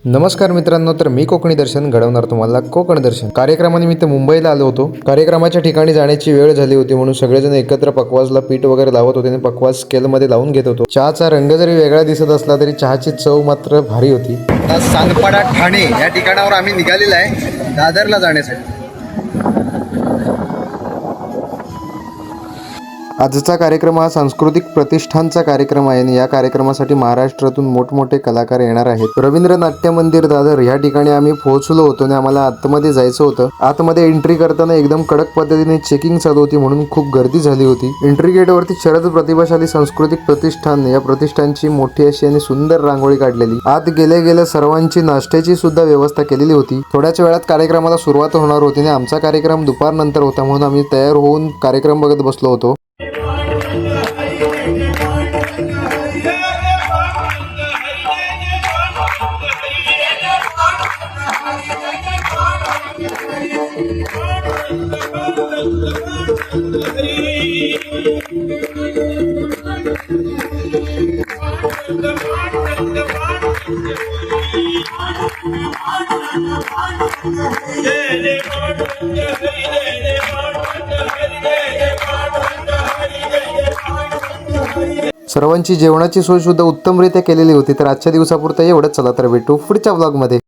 नमस्कार मित्रांनो, तर मी कोकणी दर्शन घडवणार तुम्हाला कोकण दर्शन कार्यक्रमानिमित्त मुंबईला आलो होतो। कार्यक्रमाच्या ठिकाणी जाण्याची वेळ झाली होती म्हणून सगळेजण एकत्र पकवाजला पीठ वगैरे लावत होते आणि पकवाज स्केलमध्ये लावून घेत होतो। चहाचा रंग जरी वेगळा दिसत असला तरी चहाची चव मात्र भारी होती। सांगपाडा ठाणे या ठिकाणावर आम्ही निघालेला आहे दादरला जाण्यासाठी। आजचा कार्यक्रम हा सांस्कृतिक प्रतिष्ठानचा कार्यक्रम आहे आणि या कार्यक्रमासाठी महाराष्ट्रातून मोठमोठे कलाकार येणार आहेत। रवींद्र नाट्य मंदिर दादर या ठिकाणी आम्ही पोहोचलो होतो आणि आम्हाला आतमध्ये जायचं होतं। आतमध्ये एंट्री करताना एकदम कडक पद्धतीने चेकिंग चालू होती म्हणून खूप गर्दी झाली होती। एंट्री गेटवरती शरद प्रतिभाशाली सांस्कृतिक प्रतिष्ठान या प्रतिष्ठानची मोठी अशी आणि सुंदर रांगोळी काढलेली। आत गेल्या गेल्या सर्वांची नाश्त्याची सुद्धा व्यवस्था केलेली होती। थोड्याच वेळात कार्यक्रमाला सुरुवात होणार होती आणि आमचा कार्यक्रम दुपारनंतर होता म्हणून आम्ही तयार होऊन कार्यक्रम बघत बसलो होतो। सर्वांची जेवणाची सोय सुद्धा उत्तमरित्या केलेली होती। तर आजच्या दिवसापुरतं एवढंच। चला तर भेटू पुढच्या व्लॉगमध्ये।